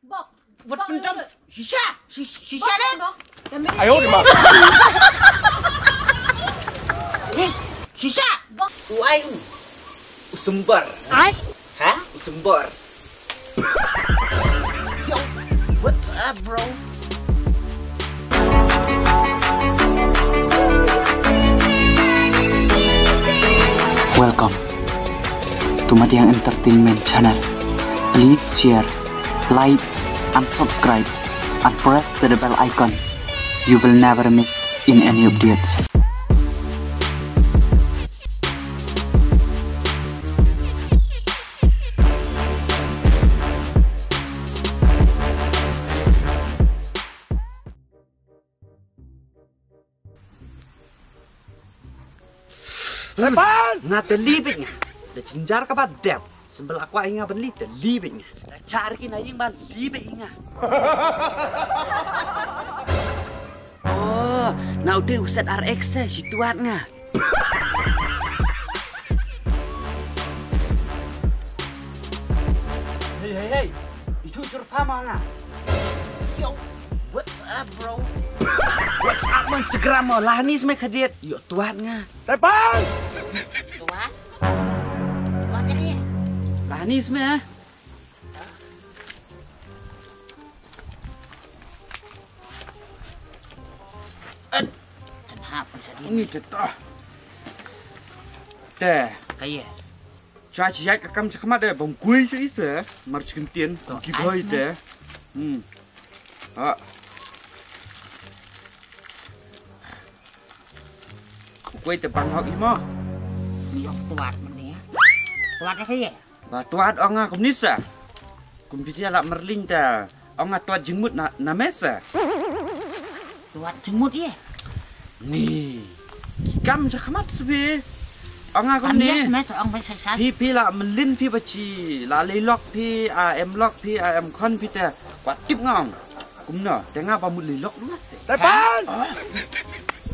vật bên trong xì xa đấy. Ai ôi mà. Xì xa. Uai. Sumber. Ai? Hả? Sumber. Yo, what's up, bro? Welcome to Madiang Entertainment Channel. Please share, like, and subscribe, and press the bell icon. You will never miss in any updates. Nga terlibet nga. Da cinjar ka ba dep. Sembel aku inga benli terlibet nga. Da cari kina ing ba libet nga. Oh, na udah usat RX situat nga. Hey, itu surfa mana? Yo, what's up, bro? What's up mo Instagram mo? Lahanis may kadiet. Yo, tuat nga. Tepan! Tuat? Tuat ka dia? Lahanis may ah. Kenapa sedih? Ini tetah. Teh. Kaya? Cho chị dạy các cam chắc mắt đây bóng quê cho ít thế mà chỉ cần tiền kịp hơi thế đó quay từ bằng học im á Ni ông tuat man ni. Tuat ka kaya? và tuat ông à cũng nít à cũng bisa lah merlin ta ông à tuat jengmut na mesa Tuat jengmut ya? nih cam chắc mắt sih ông à cũng Kami nít sebenarnya orang besar.พี่ละมันลิ้นพี่บัชีละเลยล็อกพี่ล็อกพี่คอนพี่แต่กว่าติ๊บงองกุมเนาะแต่งาบามุเลยล็อกนั่นสิ Tepan!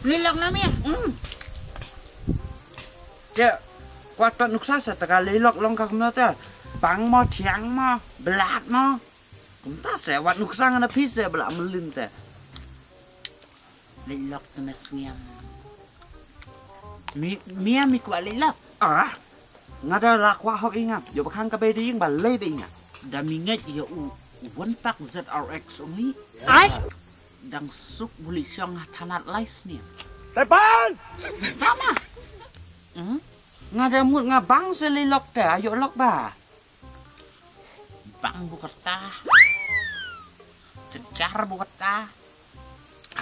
Lilok namin ya? เจ้ากว่าตอนนุกซาสัตว์การเลยล็อกลองกับเนาะแต่ปังมอเถียงมอบลาดเนาะกุมตาเสวัดนุกซางนะพี่เสบละมันลิ้นแต่ Lilok tu na siyam. Mia mi kuat lilok. งาได้ลักว่าเขาเองอ่ะอยู่บางครั้งก็ไปได้ยิ่งบันเล่ไปเองอ่ะ Dah mingat ya one pack ZRX only. Ai? Dang suk buli syong tanat lais ni. Tepan! Sama. งาได้มุดงาบังเสเลยล็อกแต่อายุล็อกบ่า Bang bukata. Cencar bukata.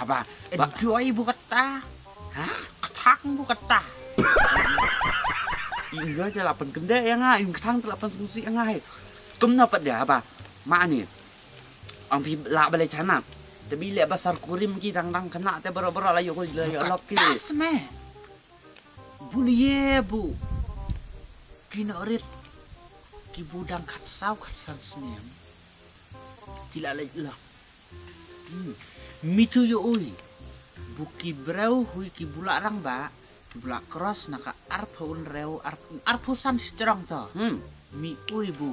apa Enjoy bukata. hah Ketang bukata. Iya aja 8 gede ya nggak, yang ketang 8 musik ya nggak. Kum dapat dia apa? Mak ni, ang pi lak balai canak. Tapi lihat besar kurim kita tang kena te bero-bero lah yuk lok ki. Tas me. Buliye bu. Kina orit. Ki budang katsau katsan seniam. Tidak lagi lah. Mitu yo ui. Buki brau hui ki bulak rang ba. Ki bulak cross naka arpun reu arpusan strong to. Mi ui bu.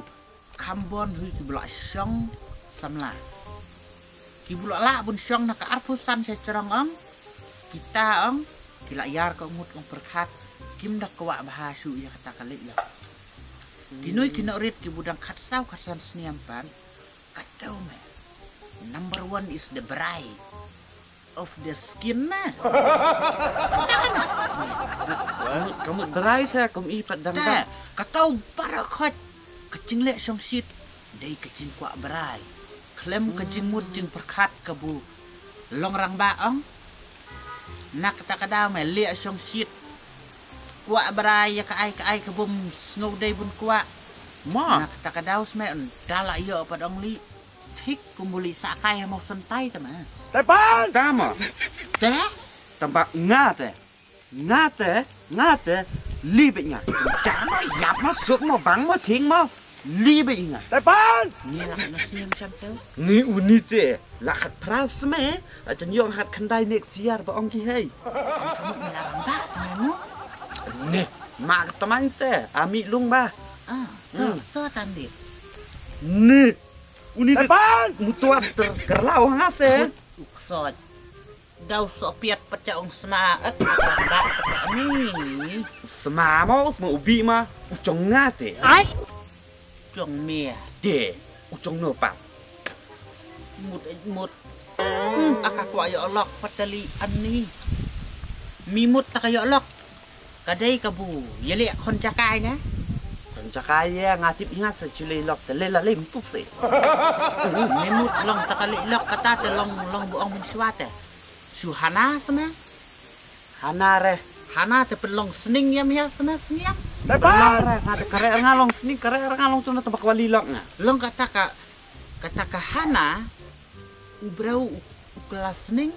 Kambon hui ki bulak syong samla. Ki bulak la bun syong naka arpusan strong ong. Kita ong kila yar ko mut ong perkat. Kim dak kawak bahasu ya kata kalik lah. Dinoi kina orit ki budang katsau katsan seniam pan. Katau me. Number 1 is the bride of the skin na. Kamu berai saya kamu ipat dang Ta, katau para khot kecing lek song sit dei kecing kwa berai. Klem kecing mut jing perkat kebu. Long rang baong. Nak kata kada me lek song sit. Kwa berai ya ka ai kebum snow dei bun kwa. Ma Nak kata kada us me dala yo padong li. Hik kumbuli sakai mau sentai tama. Tepan! tama Teh? tempat ngate libetnya. Jangan yap masuk mau bang mau ting mau libetnya. Tepan! Ni lah kena senyum macam tu. Ni unite lakat pras me ajan yong hat kendai nek siar ba ong ki hei. Kamu melarang ba kamu? Ni mak teman se ami lung ba. Tu tandit. Ni Uni Depan! mutuat terkerlau ngase. Sot. Daw sopiat pacaong semaat mbak ni. Semamo semua ubi mah ucong ngate. Chong mia. De ucong no pak. Mut. Akaku ayo olok patali ani. Mimut tak ayo olok. Kadai kabu. Yeli kon cakai na. Kon cakai ya ngatip ingat seculi lok tele la lem tu se. Mimut long takali lok kata te long buang mensuate. Suhana sana. Hana te pelong sening yam ya sana senyam. Depan! Ada kare ngalong sini kare ngalong cuma tempat wali lok nga. Long kata ka Hana ubrau ukela sening.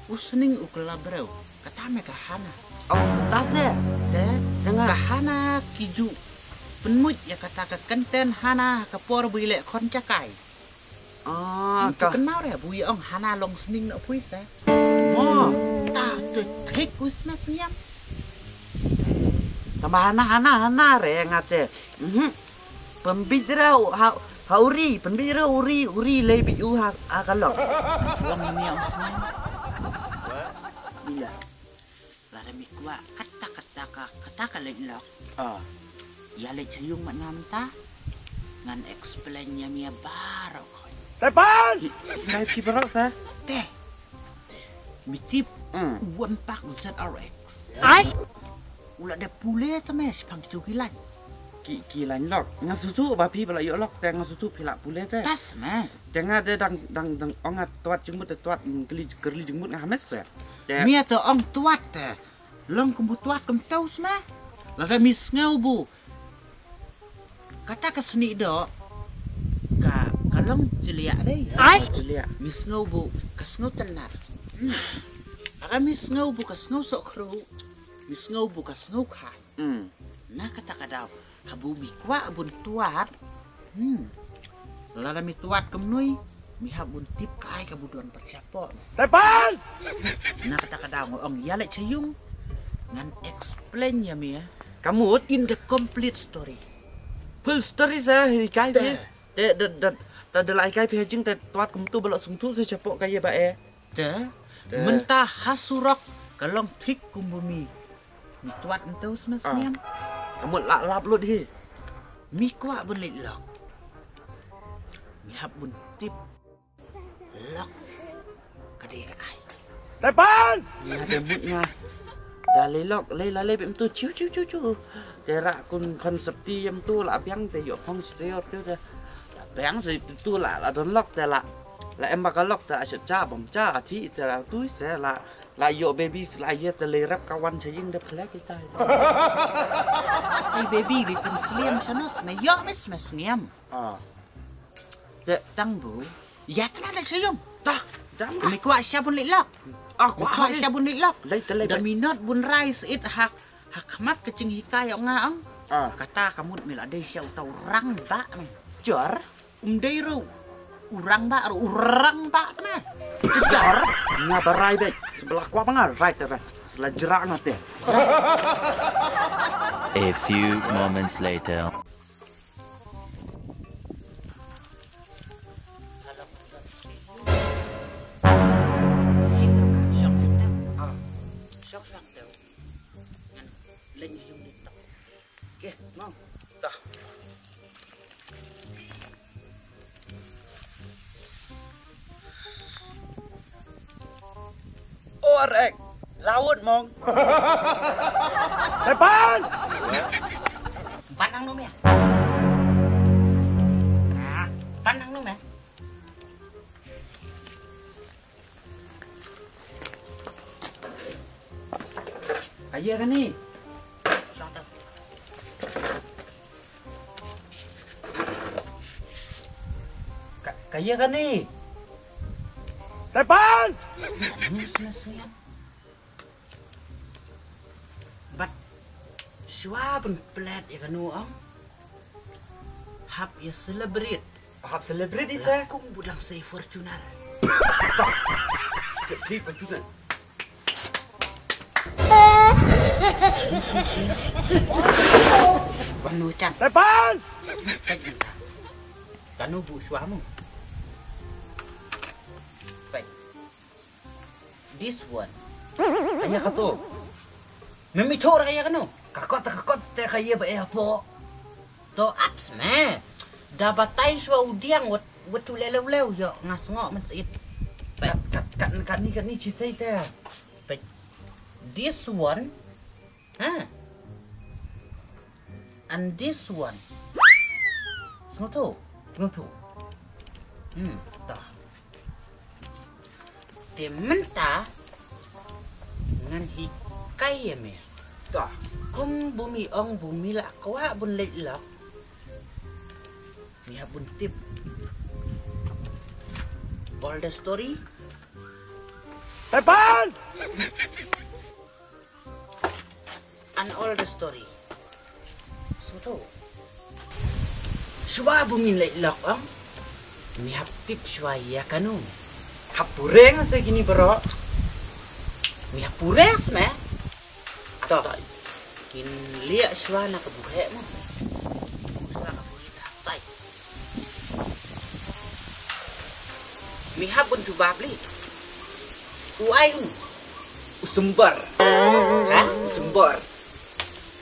Usning ukela brau. Kata me ka Hana. Oh, tas ya. Dengan Hana kiju penmut ya kata ka kenten Hana ka por buile kon cakai. Itu kenal ya bui ong Hana long sening nak puis eh. Ta tu tek usna senyam. Tambah hana re ngate. Pembidra pembidra uri lebi u akalok. Long ni ong senyam. Bila. Lara mi kuat kata ka lelok. Ya le cium mak ngamta. Ngan explain nya mia barok. Depan! Kai pi barok ta. Teh. Mitip one pack ZRX. Ulah ada pule tame sepang tu kilan. Kilan lok. Ngasutu ba pi bala yo lok te ngasutu pila pule te. Tas mah. Jangan ada dang ongat tuat jengmut tuat kerli jengmut ngames se. Mia tu ong tuat te. Long kumbu tuat kum tau semah. Lara mis ngau bu. Kata ke seni do. Kalong celia deh. Celia. Mis ngau bu kas ngau tenar. Lara mis ngau bu kas ngau sok kru. Mis ngau bu kas ngau kai. Nah kata kadau. Habu mi kwa abun tuat. Lara mi tuat kemnui. Mi habun tip kai kabuduan persiapo. Depan! Nah kata kadau ong yale ceyung. Ngan explain ya mi ya. Kamu In the complete story. full story sa kai pi. Te de lai kai pi jing te tuat kum tu balok sung tu se cepok kaya ba e. Mentah hasurok kalong tik kumbumi. Mi tuat entau semestiam. Kamu lap lu di. Mi kuat belit lok. Mi hab bun tip lok kadai ka ai. Depan! Ya ada mutnya. Dah lelok lelale bim tu ciu. Terak kun konsep ti yam tu la biang te yo phong steo tu te. Biang si tu la don lok te la em bakal lok te asyik cha bom cha thi te la tu se la yo baby la ye te le rap kawan chaying de plek kita. Ai baby di kan sliam sanos me yo mes mesniam. Te tang bu. Ya telah ada sayum. Dah, dah. Mi kuat siapun lit lok. Aku Kuat siapun lit lok. Lai te lai. Daminot bun rice it hak mat kecing hikai ngaang. Kata kamu mila dei siau tau rang ba. Jor. Dei ru. Urang ba na. Jor. Ngabarai baik. Sebelah kuat banget right te. Selah jerak ngate. A few moments later. Orek. Laut mong. Depan! Panang nom ya. Nah, panang nom ya. Ayah kan ni. Sodok. Kaya kan ni. Depan! Selesai. But suapun plat ya kanu ang. Hap ya celebrate. Hap celebrate isa. Kung budang say Fortuner. Keep Fortuner. Panu chan. Depan! Kanu bu suamu. this one. Anya kato. Memito kaya kanu. Kakot te kaya ba po. To ups me. Dapat tayo sa udiang wat tu lelew yo ngasngok man it. Kat ni chisay te. This one. And this one. Snoto. Tah. Tementa ngan hikai me. Tah. Kum bumi ong bumi la kwa bun lek lok. Mi bun tip. All the story. Depan! And all the story. So Shwa bumi lek lok ong. Mi tip shwa ya kanu. Hapureng sa gini bro. Mi pures me. Toh. Kin liak shwa na kabuhe mo. Shwa kabuhe tatay. Mi bun tu babli. Uayun. Usumbar. Ha? Usumbar.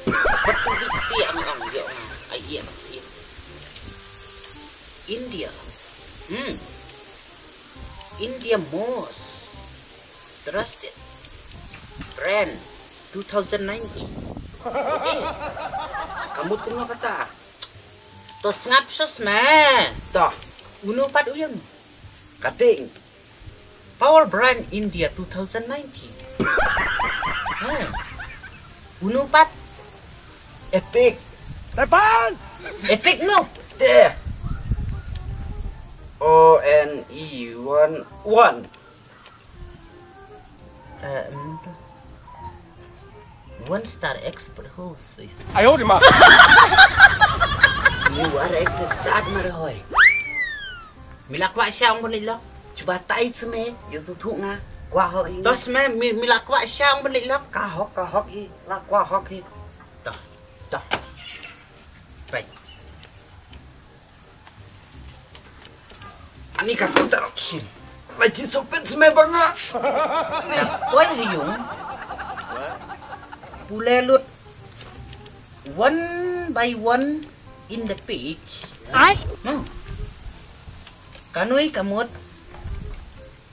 Betul si ang yo ayem si. India. India most trusted brand 2019. Kamu tunggu kata. To snapshots me. Tah. Uno pat uyang. Kating. Power brand India 2019. Uno pat Epic. Depan! epic no. Te. ONE 1. One star expert host. 哎呦我的妈！ New expert start maroy. Milak wa siang boleh lo. Coba tai sme, yo su thuk nga. Qua hok i. Tos me milak wa siang boleh lo. Ka hok i. La qua hok i. Dah. Baik. Ani ka kontar. Lagi sopet sme banga. Oi hiyung. Pulelut one by one in the page. Ay. Kanui kamut.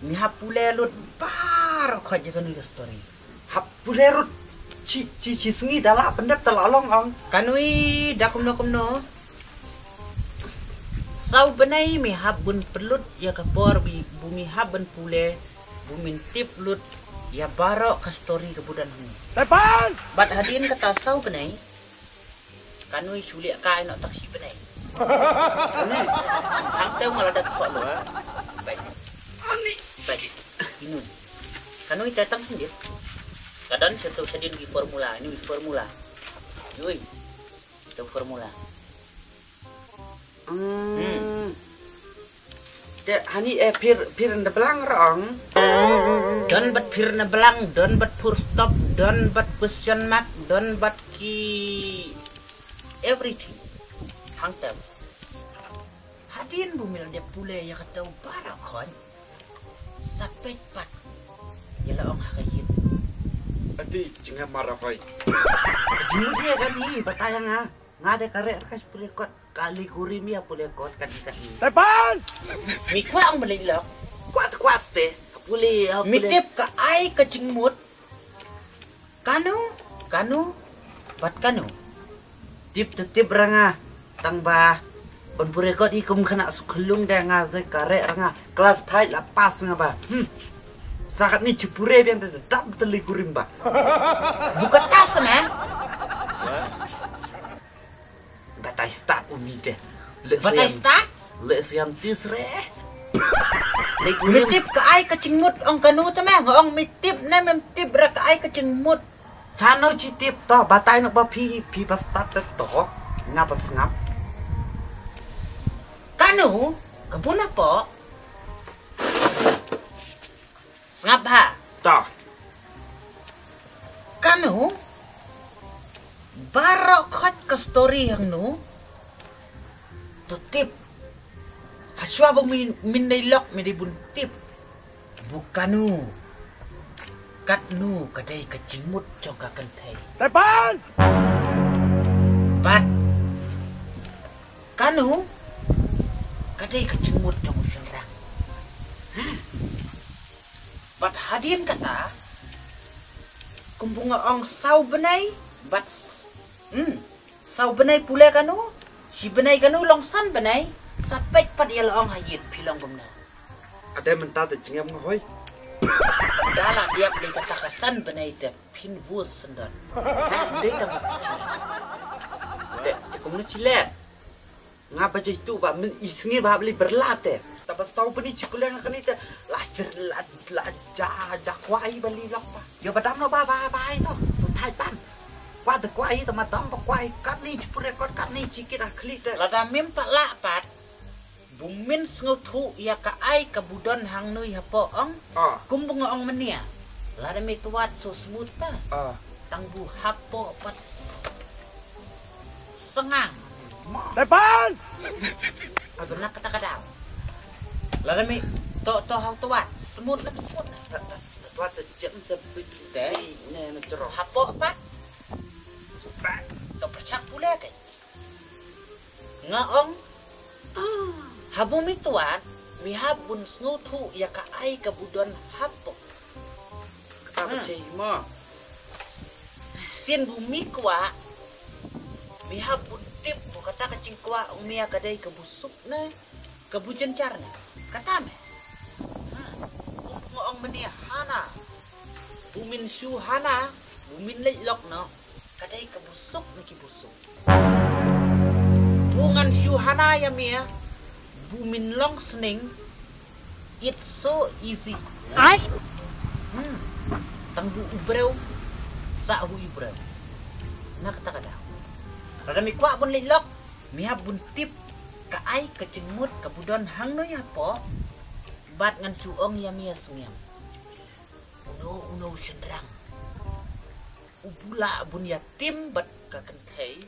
Miha pulelut bar khaja kanui story. Hap pulerut. Ci sungi dala pendap telalong ang. Kanui dakum no. Sau benai mi habun pelut ya kapor bumi habun pule bumin tip lut ya barok ka story kebudan hu. Depan! Bat hadin kata sau benai. Kanui suliak ka nak taksi benai. Ane. Hang teu ngaladak kok lo. Baik. Ani. Baik. Inun. Kanui datang sendiri. Kadang satu sedin di formula ini formula. Yoi. Itu formula. Hani pir nda belang rong. Don bat pir na belang, don bat full stop, don bat question mark, don bat ki everything. Hang tem. Hadin bumil dia pule ya kata bara kon. Sampai pat. Yala ong hakayit. Adi jinga marah hoy. Jimu dia kan hi batayang nga. Nga de karek kas pulekot kali kurimi ya pulekot kan. Depan! Mikwa ang malilak. Kuat te. Puli. Mitip ka ay kacingmut. Kanu? Bat kanu? Tip ranga. Tang ba. Bon pulekot ikum kena sukelung de nga de karek ranga. Kelas pai lapas nga ba. Sakat ni cipure biang tetap teli kurimba. Buka tas man. Batai start umi deh. Batai start? Le siam tisre. Mitip ka ay kacingmut ang kanu tamang ang mitip na mitip ra ka ay kacingmut. Chano citip to batai nak ba pi pas start to ngap ngap. Kanu kabuna po. Ngap ha? To. Kanu? Barok hot ka story yang nu? To tip. Haswa bang minay lock mi bun tip. Bukanu. Kat nu kadai kecimut trong ka kentai. Depan! Bat. Kanu kadai kecimut trong senrang. Bat hadian kata kumbunga ong sau benai bat sau benai pula kanu si benai kanu longsan benai sampai pat ia ong hayit pilong bumna. Ada mentah tu cengam ngoi. Dalam dia beli kata kesan benai te pin bus sendan. Dia tak berbicara. Te kumna cile. Ngapa je itu ba men isngi ba beli berlat te. Tapi sau peni cikulang kan itu lajar ja kwai beli lok ba. Yo badam no ba itu. So thai pan. Qua de kwai te ma dam ba kwai kat ni cipure kat ni cikit akli te. Lada mim pak la pat. Bumin sengutu ia ka ai ka budon hang nui hapo ong. Kumbung ong menia. Lada mi tuat so smooth ta. Tangbu hapo pat. Sengang. Depan! Atau nak kata kadang. Lada mi to hang tuat smooth lep smooth. Tuat te jem sebegitu ne cerah. Hapo pat. Supak. To percak pula kan. Ngaong. Habu mi tuan, mi habun snutu ya ka ai ka budon hapo. Kata cai mo. Sin bumi kwa, mi habun tip bu kata kacing kwa umi ka dai ka busuk na, ka bujen carna. Kata me. Ong meni hana. Bumin shu hana, bumin lek lok no. Ka dai ka busuk ni ki busuk. Bungan shu hana ya mi ya. Bumin long sning, it's so easy. Ay? Tangbu ubreu, sa hu ubreu. Nak kata kada. Rada mi kwa bun lilok, mi habun tip ka ai ka cingmut ka budon hang no ya po. Bat ngan suong ya mi sungyam. Uno sendrang. Ubula bun ya tim bat ka kentai,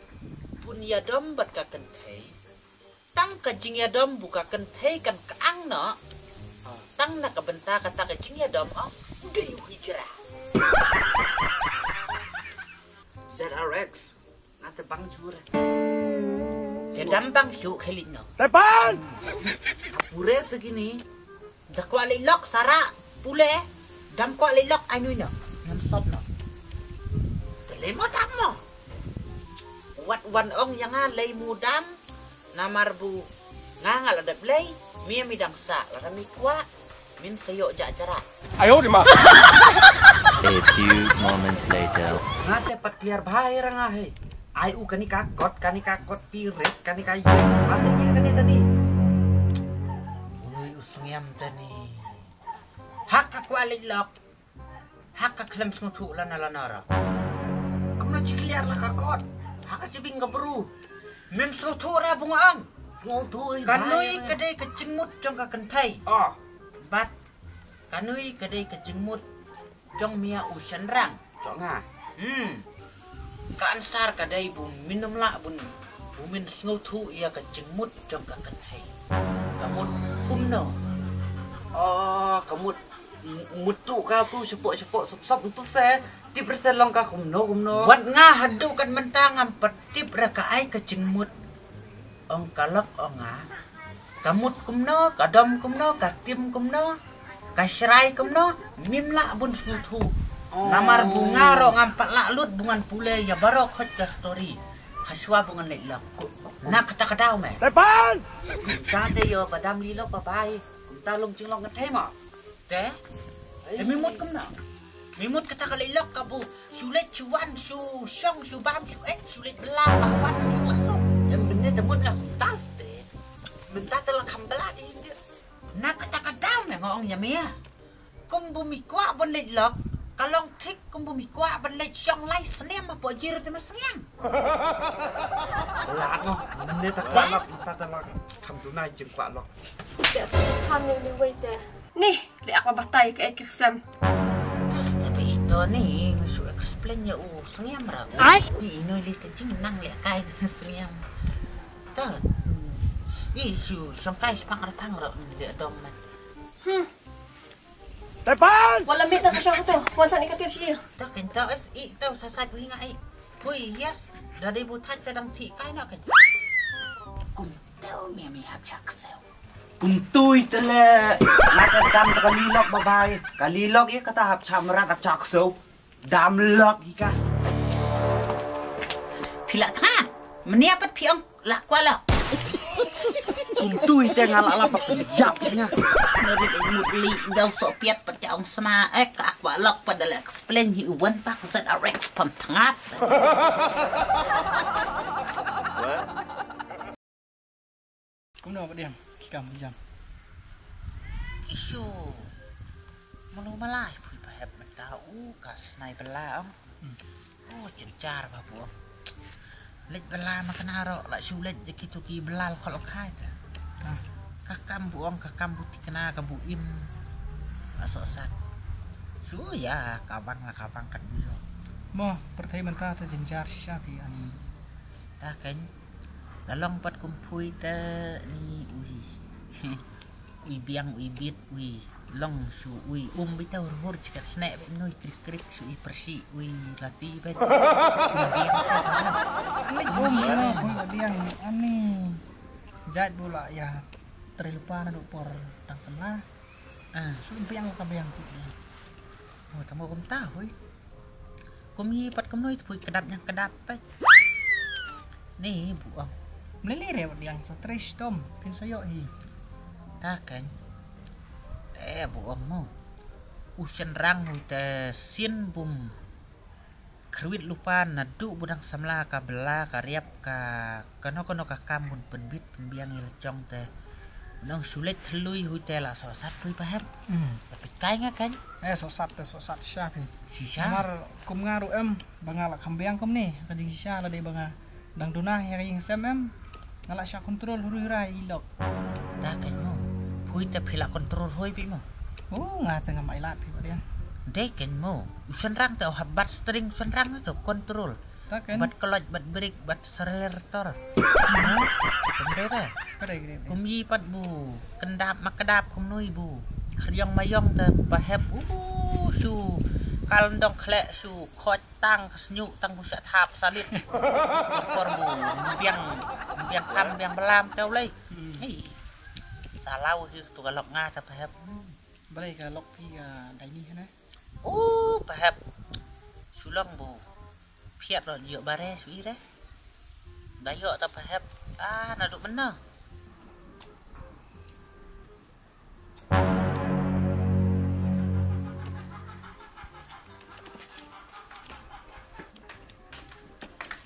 bun ya dom bat ka kentai. Tang ka jingya dom buka kentai kan kaang no. Tang nak benta kata ka jingya dom udah yu hijrah. ZRX nanti bang jura. Sedam bang syuk khelin no. Depan! Pure segini. Dak kwa lilok sara pule dam kwa lilok anu no. Ngam sop no. Telemo dam mo. Wat wan ong yang lay mudam namar bu ngangal ada play mia midang sa la mi kwa min sayo ja jara. 哎呦我的妈！ A few moments later. Ngate patiar bahai ranga he. Ai u kani kakot piret kani kayu. Ada yang kani tani. Uy usungyam tani. Hak kwa lilok. Hak klem smutu la nara. Kumno cikliar la kakot. Hak cibing gabru. Mem smutu ra bungang. Ngotu Kanui kadai kecingmut trong ka kentai. Bat kanui kadai kecingmut trong mia usan rang. Cok nga. Kaansar kadai bu minum la bun. Bumin snutu ia kecingmut trong ka kentai. Kamut kumno. Kamu mutu ka tu sepok sop tu se 10% long ka kumno. Wat nga hadu kan mentang petip ra ka ai kecingmut. Ong kalak onga kamut kumno kadom kumno katim kumno kasrai kumno mimla bun snutu namar bunga ro ngampat la lut bungan pule ya barok hot ka story haswa bungan lelak nak kata kadau me Depan! Kade yo badam lilo papai. Kumta long cinglong ngathe mo. te mimut kumno mimut kata kalilok kabu sulit cuan su syong su bam su sulit belang lawan langsung Yang bener temut lah tas deh. Bentar telah kambelah ini. nak kata kadau me ngong ya mia kum bumi kwa bon lelak kalong tik kum bumi kwa bon lek syong lai senem apa jir te maseng Lát nó. Bener tak lok, tak lok. Kam tunai jeng kwa lok. Để tham những điều vậy thế. Nè, để aku batai ke eksem. terus tapi itu nih su explain nya senyam ra Ay? ni ino li te jing nang le kai senyam ta su syong kai spang ra pang ra ni de dom man Depan! Wala mit na kasya ko to. Wan saan ikatir siya. Takin tao es i tao sasad wi nga ai. Hui yes. Dari butat kadang ti kai na kan. Kum tao mi hab chak sel. Kumtuy tala. Nakadam ta kalilok babae. Kalilok iya katahap chamrat at chakso. Damlok ika. Pila kan. Meniapat piang lak kuala. Kumtuy teh ngalala pa pijak nya. Dari mutli daw sopiat pataong sama ka akwalok padala explain hi uwan pa kusad arex pantangap. Kumno Pak Diang, kikam jam. Isu. Mulu malai pui bahab mentau kas nai bela ong. Oh cencar ba bu. Lek bela makan aro la sulet de kitu ki belal kalau kai ta. Kakam buong kakam buti kena kabu im. Asok sat. Su ya kabang lah kabang kan biso. Mo, pertai mentah ta jenjar syafi ani. Ta kan lalong pat kumpui ta ni ui. Ui biang ui bit ui long su ui bita hur cikat snack noi krik su i persi ui lati bet. Biang ta. Sana Pak Diang ani. Jat bola ya terlupa na por tang semlah. Sumpiang ka biang ku. Oh tamo kum tahu. Kum yi pat kum noi pui kedap yang kedap pe. Ni buang. Melelere Pak Diang stres tom pin sayo hi. Ta kan. Buang mo. Usen rang te sin bum. Kerwit lupa nadu budang samla ka bela ka riap ka kano ka kamun penbit penbiang ilecong te. Nong sulit telui hu te la sosat pui paham. Tapi kai nga kan. Sosat syafi. Sisa. Kamar kum ngaru bangala kambiang kum ni kajing sisa la de banga dang dunah ya kajing semem ngala sya kontrol huru-hura ilok. Ta kan mo. Pui te phila kontrol hoi pi mo. Oh ngata nga mailat pi Pak Diang. Deken mo. Usen rang te habat string usen rang ke kontrol. Ta kan. Bat keloj bat break bat serler-tor. Kendera. Kare. Kum yi pat bu. Kendap makedap kum nui bu. Kriang mayong te bahab su kalendong klek su khoj tang kesnyu tang busak thap salit. Kor bu biang kam biang belam teu lei. Hei. Salau hi tu galok nga te bahab. Balai ka lok pi dai ni na. Bahab. Sulong bu. Piat lo yo bare su ire. Dayo ta bahab. Naduk bener.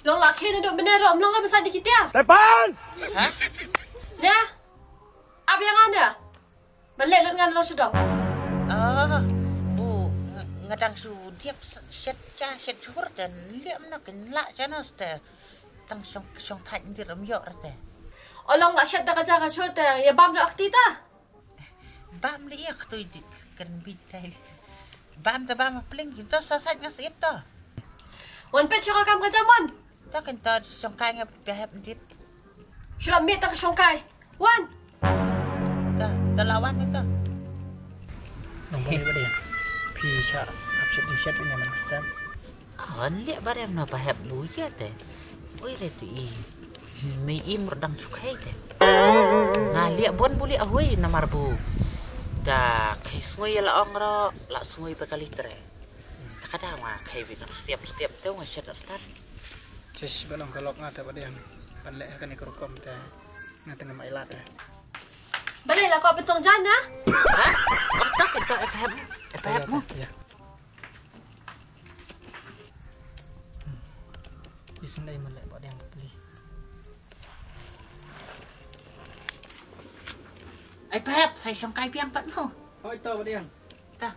Long laki na duk bener rom. Long lah besar dikit ya. Depan! Hah? Ya. Abi yang ada. Balik lu dengan lo sedang. Bu ngadang su diap set chur dan liam na kenla chana ste tang song thai ndi ram yo rate. Olong nak syat dah kerja kacau te. Ya bam dah akti ta. Bam li yak tu di kan bitai. Bam pling kita sasat ngasip ta. Wan pet syok akam kerja man. Ta kan ta song kai ngap behap ndit. Syulam mit tak syongkai. Wan. Ta lawan itu. Nong boleh Pak Diang. Pi sya abset di syat ini man stem. Lihat barem na behap bu ya te. Oi le ti. Mai im redang sukai te. Lihat bon buli ahoi namar bu. Da kai sungui la ongro la sungui berkali tre. Kadang mah kai bit setiap tu ngasih dartan. Cis balong kalok ngata Pak Diang. Panlek akan ikurukom ta ngata nga mailat. Balik lah kau pensong jana. Hah? Tak kita efek mo. Ya. Isin dai malek Pak Diang beli. Efek saya song kai piang pat mo. Hoi to Pak Diang. Ta.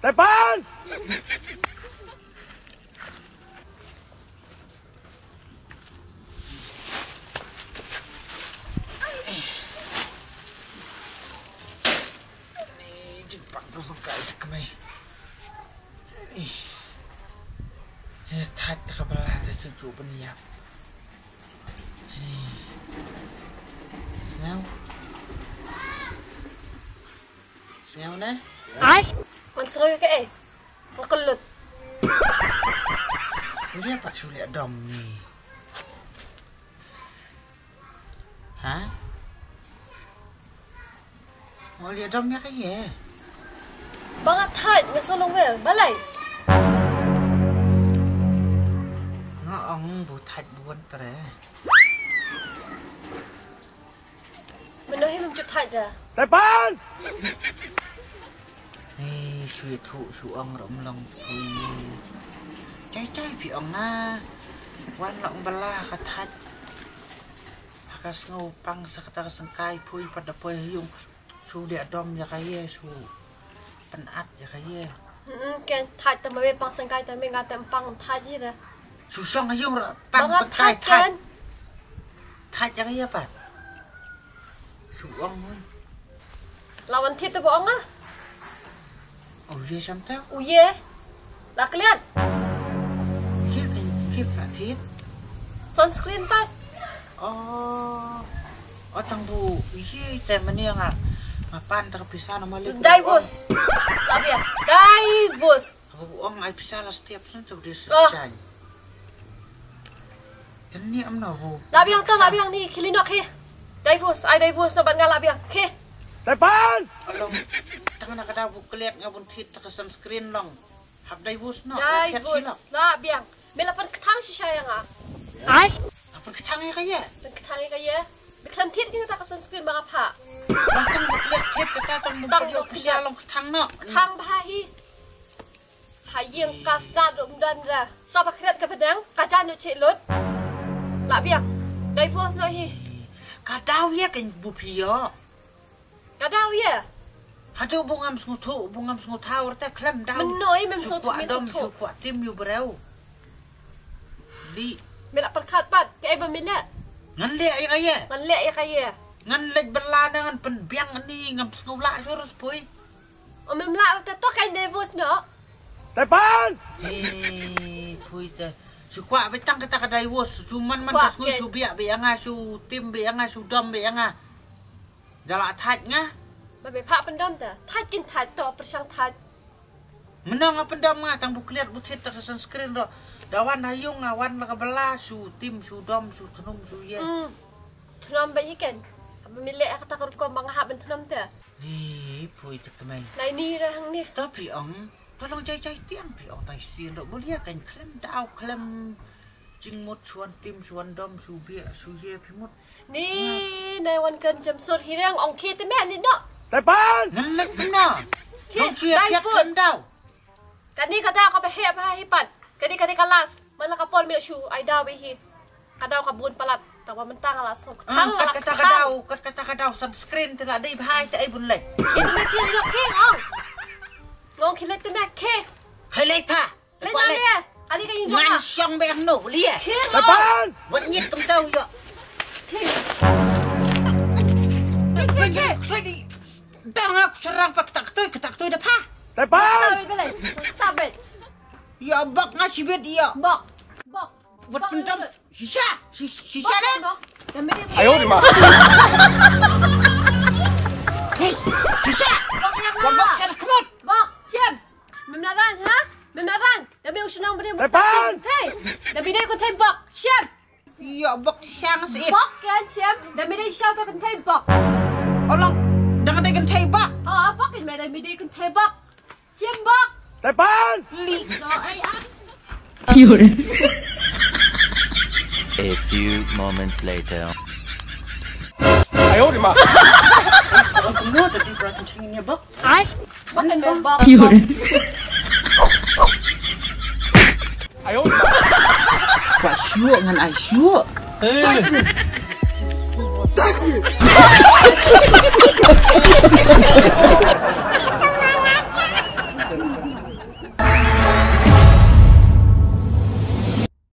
Depan! Jepang tu suka kemai. Thật các bạn là tôi chủ bên nhà. Sao nè? Ai? Man seru ke? Man kelut. Dia pak sulit dom ni. Hả? Mau lihat domnya cái gì? Bangat thật, man solong wel, balai. Ông bố thạch buồn tরে. Mình nói mình chụp thật à? Depan! Nè, suy thụ su ông rộng lòng thì trái bị ông na quan lòng bala ka thạch akas ngau pang sa kata sangkai pui pada poi yung su dia dom ya kaya su penat ya kaya. Kan thật tao mới bằng sang cái tao mới ngắt tao bằng thật gì đó. Susong ayong pang Bangat sangkai thật kan? thạch ya kaya pa. Su ông Lawan thiết tao bohong ah. oh dia sampai Uye. Lah keliat. Kia Pak Thiết. Sunscreen pat. Oh tang bu, iya teh meniang ah, mapan tak pisah nama lek. Divus. Lah dia. Divus. Aku ang ay pisah lah setiap nanti udah selesai. Tani am na bu. Lah biang ni kilinok he. Divus, ai divus no ban ngala biang. Ke. Depan! Along tangan nak ada bu keliat ngabun Thiết tak sunscreen long. Hab Divus no. Divus. Lah biang. Melapan ketang si sayang ah. Ai? Apa ketangnya kaya? Dan ketang kaya. Biklan Thiết kita tak sunscreen bang apa? Long tang bu keliat Thiết kata tang bu keliat pisah long ketang no. Ketang bahahi. Hayang kasda dum dan dah. Sapa keliat ke pedang, kajan nu cek lut. Lah biang. Divus no hi. Kadau ya kan bu pio. Kadau ya. Hadu bungam sengutau rete klem dau. Menoi mem so tu dom su kuat tim yu berau. Li Melak perkat pat ke eba melak. ngan le ya kaya. Ngan lek ya kaya. Ngan lej berlana ngan penbiang ni ngam sengulak surus pui. O mem lak ta tok kan Divus no. Depan! Pui te. Su kuat betang kata kadai wos cuman man Kuat, tas ngui Ken. su biak bianga su tim bianga su dom bianga. Jalak thajnya. Babe pak pendam ta. Thật kin thật to persang thật. Menang apa pendam nga tang bukliat butit tak sunscreen ro. Dawan hayung ngawan laka bela su tim su dom su tenum su ye. Tunam ba ikan. Aba milek kata ko ko bang ha ben tunam ta. Ni pui te kemai. Nai ni rahang ni. Tapi ong tolong jai tiang pi ong tai sin ro boleh kan klem dau klem jing mut suan tim suan dom su bia su ye pi mut. Ni nai wan kan jam sot hirang ong ki te me ni no. Depan! Ngan lek benar. Ki Dong su ye piat klem dau. Kan ni kata ka ba he ba hipat. Kadi kalas. Mala ka pol mi shu ai daw be hi. Kadaw ka bun palat. Tawa mentang alas ko. Tang Kat kata kadau sunscreen te la dei bhai te ai bun lek. Ki te me ki ni lo ki ong. Ngong ki let te me ki. Khai lek pa. Let na ni. Kadi ka yin jong Ngan ha. siang be no lia. Ki ong. Depan! Wat nyet kem tau yo. Sedi. Dang aku serang pak tak tu dah pa. Depan! Tahu belai. Tak bet. Ya bak ngasih bet ya. Bok. Wat pendam. Sisa dah. Ayo di mana? Sisa. Bak sana kemot. Bok, siap. Memnaran, ha? Memnaran. Dah biar senang beri bok. Depan! Dah biar aku tembak. Siap. Ya bak siang sih. Bok kan, siap. Dah biar siap aku tembak. Olong. Jangan dengan tembak. Oh, bok kan dah biar aku tembak. Siap, bok. Depan! Li no ai ah. A few moments later. Ayo di mana? Soal kemot tadi berarti cengnya bak. Bok kan tembak. Ayo di mana? Pak syuk dengan ai syuk. Hey!